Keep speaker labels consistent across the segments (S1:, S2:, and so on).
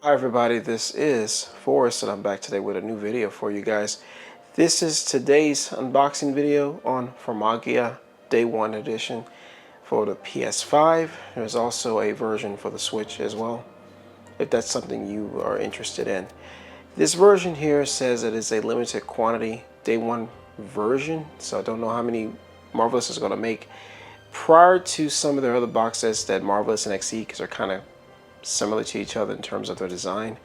S1: Hi everybody, this is Forrest and I'm back today with a new video for you guys. This is today's unboxing video on Farmagia Day 1 edition for the PS5. There's also a version for the Switch as well, if that's something you are interested in. This version here says it is a limited quantity Day 1 version, so I don't know how many Marvelous is going to make. Prior to some of their other box sets that Marvelous and XE, because they're kind of similar to each other in terms of their design,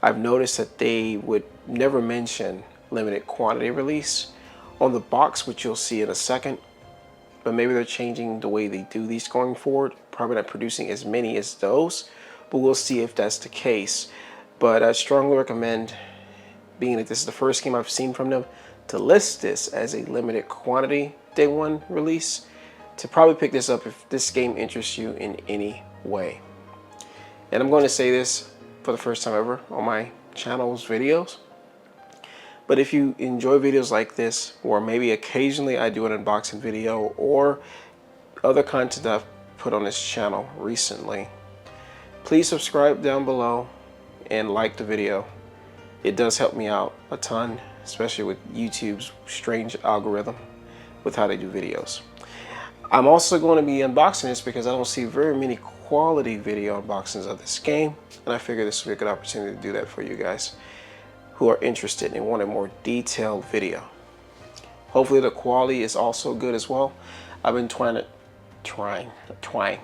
S1: I've noticed that they would never mention limited quantity release on the box, which you'll see in a second. But maybe they're changing the way they do these going forward. Probably not producing as many as those, but we'll see if that's the case. But I strongly recommend, being that this is the first game I've seen from them, to list this as a limited quantity Day 1 release, to probably pick this up if this game interests you in any way. And I'm going to say this for the first time ever on my channel's videos, but if you enjoy videos like this, or maybe occasionally I do an unboxing video or other content I've put on this channel recently, please subscribe down below and like the video. It does help me out a ton, especially with YouTube's strange algorithm with how they do videos. I'm also going to be unboxing this because I don't see very many quality video unboxings of this game, and I figure this would be a good opportunity to do that for you guys who are interested and want a more detailed video. Hopefully the quality is also good as well. I've been trying to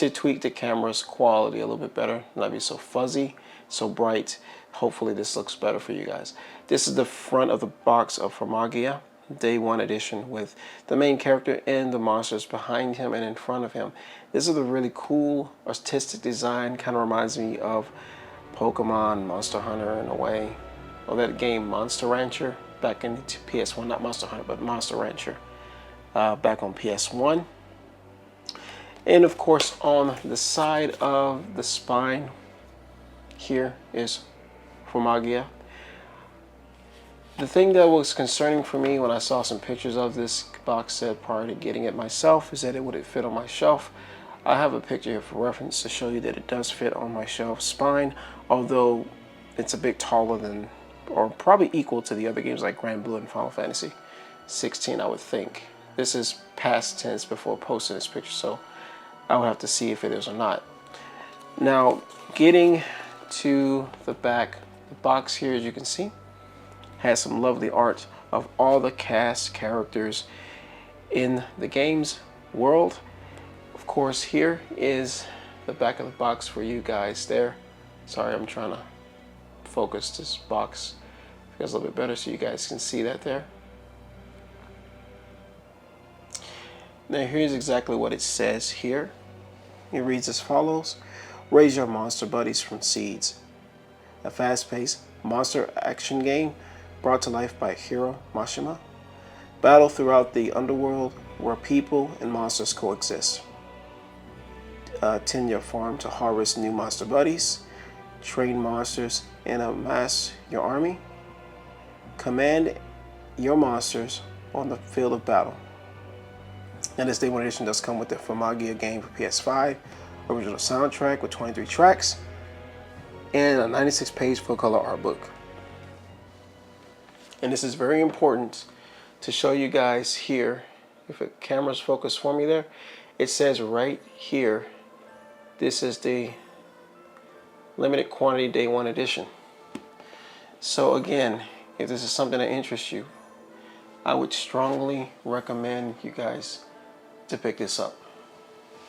S1: tweak the camera's quality a little bit better, not be so fuzzy, so bright. Hopefully this looks better for you guys. This is the front of the box of Farmagia Day 1 edition, with the main character and the monsters behind him and in front of him. This is a really cool artistic design. Kind of reminds me of Pokemon, Monster Hunter in a way, or that game Monster Rancher back in PS1. Not Monster Hunter, but Monster Rancher back on PS1. And of course, on the side of the spine here is Farmagia. The thing that was concerning for me when I saw some pictures of this box set prior to getting it myself is that it would fit on my shelf. I have a picture here for reference to show you that it does fit on my shelf spine, although it's a bit taller than, or probably equal to, the other games like Grand Blue and Final Fantasy 16, I would think. This is past tense before posting this picture, so I would have to see if it is or not. Now, getting to the back, the box here, as you can see, has some lovely art of all the cast characters in the game's world. Of course, here is the back of the box for you guys there. Sorry, I'm trying to focus this box a little bit better so you guys can see that there. Now here's exactly what it says here. It reads as follows: raise your monster buddies from seeds. A fast-paced monster action game brought to life by Hiro Mashima. Battle throughout the underworld where people and monsters coexist. Tend your farm to harvest new monster buddies, train monsters, and amass your army. Command your monsters on the field of battle. And this Day 1 edition does come with the Farmagia game for PS5, original soundtrack with 23 tracks, and a 96-page full-color art book. And this is very important to show you guys here. If the camera's focused for me there, it says right here, this is the limited quantity Day 1 edition. So again, if this is something that interests you, I would strongly recommend you guys to pick this up.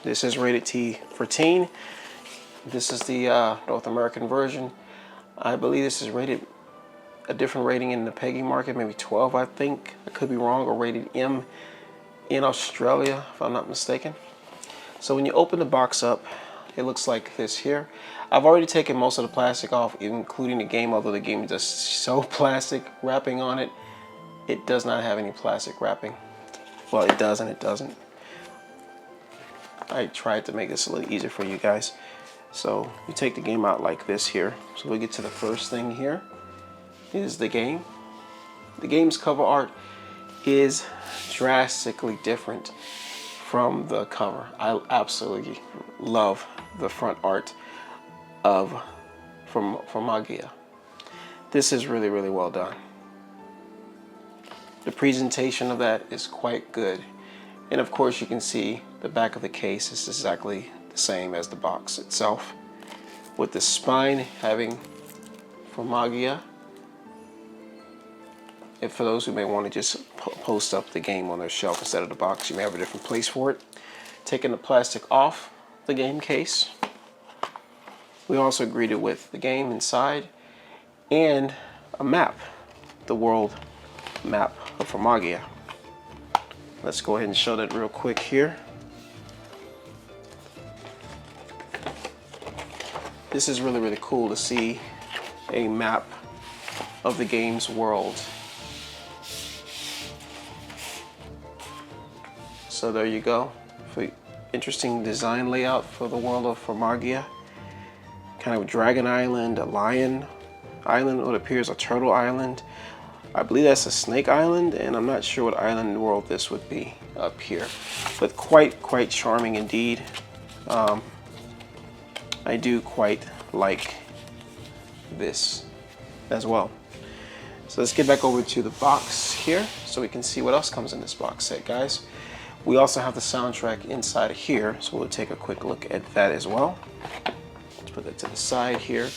S1: This is rated T for teen. This is the North American version. I believe this is rated a different rating in the PEGI market, maybe 12, I think. I could be wrong, or rated M in Australia, if I'm not mistaken. So when you open the box up, it looks like this here. I've already taken most of the plastic off, including the game, although the game is just so plastic wrapping on it. It does not have any plastic wrapping. Well, it does and it doesn't. I tried to make this a little easier for you guys. So you take the game out like this here. So we get to the first thing here. Is the game. The game's cover art is drastically different from the cover. I absolutely love the front art of from Farmagia. This is really, really well done. The presentation of that is quite good. And of course you can see the back of the case is exactly the same as the box itself, with the spine having Farmagia. And for those who may want to just post up the game on their shelf instead of the box, you may have a different place for it. Taking the plastic off the game case, we also greeted with the game inside and a map, the world map of Farmagia. Let's go ahead and show that real quick here. This is really, really cool to see a map of the game's world. So there you go. Interesting design layout for the world of Farmagia. Kind of Dragon Island, a Lion Island, what appears a Turtle Island. I believe that's a Snake Island, and I'm not sure what island world this would be up here. But quite charming indeed. I do quite like this as well. So let's get back over to the box here so we can see what else comes in this box set, guys. We also have the soundtrack inside of here, so we'll take a quick look at that as well. Let's put that to the side here.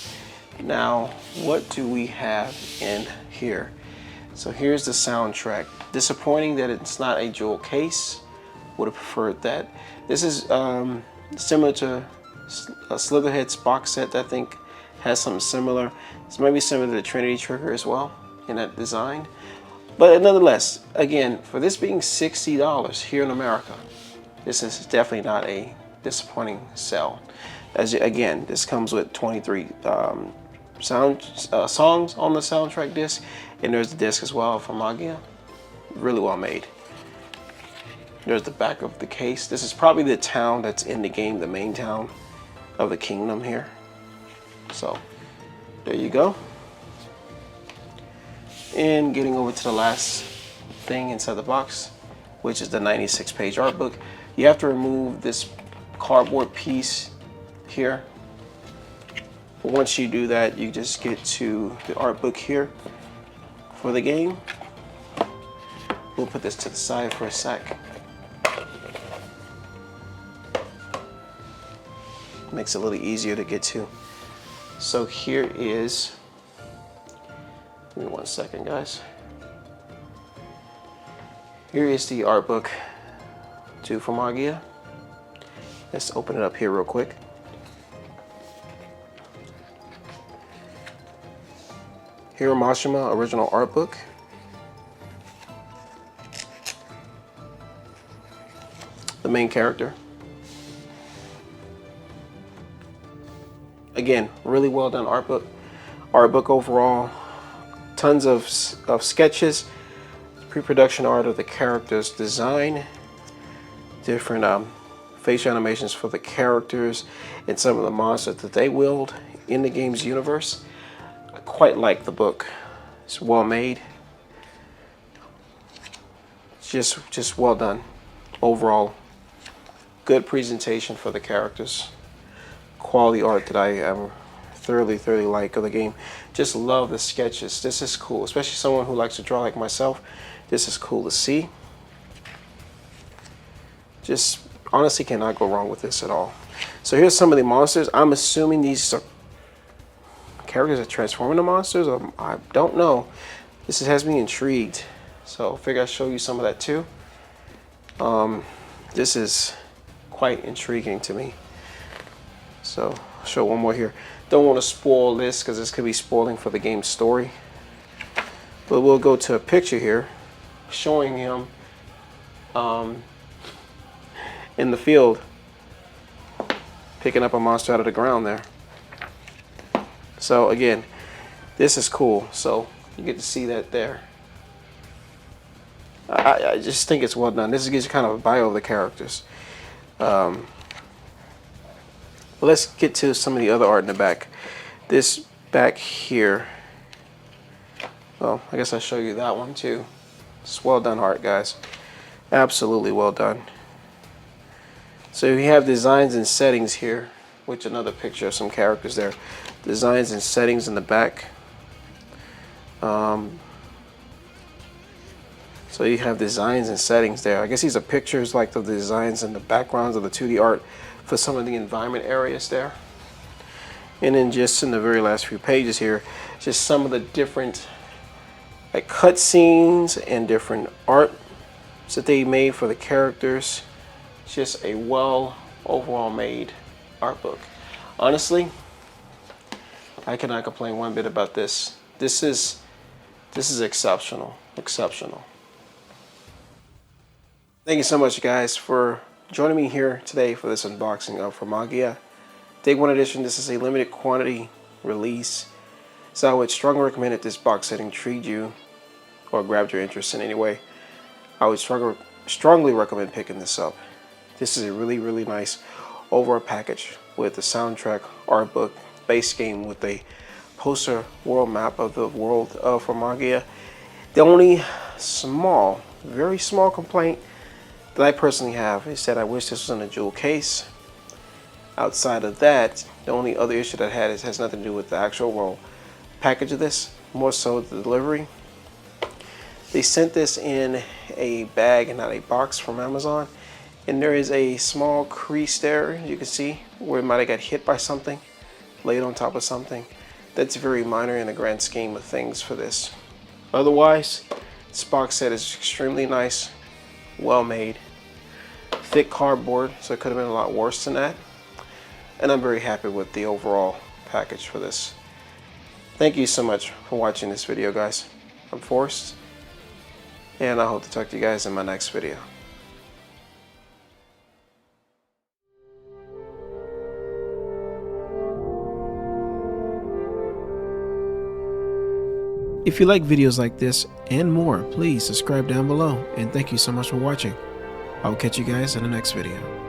S1: Now, what do we have in here? So here's the soundtrack. Disappointing that it's not a jewel case. Would have preferred that. This is similar to Slitherhead's box set that I think has something similar. It's maybe similar to the Trinity Trigger as well in that design. But nonetheless, again, for this being $60 here in America, this is definitely not a disappointing sell. As again, this comes with 23 songs on the soundtrack disc, and there's the disc as well from Farmagia. Really well made. There's the back of the case. This is probably the town that's in the game, the main town of the kingdom here. So there you go. And getting over to the last thing inside the box, which is the 96-page art book. You have to remove this cardboard piece here. But once you do that, you just get to the art book here for the game. We'll put this to the side for a sec. Makes it a little easier to get to. So here is, give me 1 second, guys. Here is the art book to Farmagia. Let's open it up here real quick. Hiro Mashima original art book. The main character. Again, really well done art book. Art book overall. Tons of sketches, pre-production art of the characters' design, different facial animations for the characters and some of the monsters that they wield in the game's universe. I quite like the book. It's well made. Just well done. Overall, good presentation for the characters. Quality art that I thoroughly like of the game. Just love the sketches. This is cool, especially someone who likes to draw like myself. This is cool to see. Just honestly cannot go wrong with this at all. So here's some of the monsters. I'm assuming these are characters that transform into monsters. I don't know. This has me intrigued. So I figure I'll show you some of that too. This is quite intriguing to me. So I'll show one more here. Don't want to spoil this because this could be spoiling for the game's story. But we'll go to a picture here showing him in the field picking up a monster out of the ground there. So again, this is cool. So you get to see that there. I just think it's well done. This gives you kind of a bio of the characters. But let's get to some of the other art in the back. This back here, well, I guess I'll show you that one too. It's well done art, guys. Absolutely well done. So we have designs and settings here, which another picture of some characters there. designs and settings in the back. So you have designs and settings there. I guess these are pictures like the designs and the backgrounds of the 2D art for some of the environment areas there. And then just in the very last few pages here, just some of the different like cutscenes and different art that they made for the characters. Just a well overall made art book. Honestly, I cannot complain one bit about this. This is exceptional. Thank you so much, guys, for joining me here today for this unboxing of Farmagia Day 1 edition. This is a limited quantity release, so I would strongly recommend that this box set intrigued you or grabbed your interest in any way. I would strongly recommend picking this up. This is a really nice overall package with the soundtrack, art book, base game with a poster world map of the world of Farmagia. The only small, very small complaint that I personally have is that I wish this was in a jewel case. Outside of that, the only other issue that I had has nothing to do with the actual world package of this, more so the delivery. They sent this in a bag and not a box from Amazon, and there is a small crease there, you can see, where it might have got hit by something, laid on top of something. That's very minor in the grand scheme of things for this. Otherwise, this box set is extremely nice, well made, thick cardboard, so it could have been a lot worse than that. And I'm very happy with the overall package for this. Thank you so much for watching this video, guys. I'm Forrest, and I hope to talk to you guys in my next video. If you like videos like this and more, please subscribe down below, and thank you so much for watching. I'll catch you guys in the next video.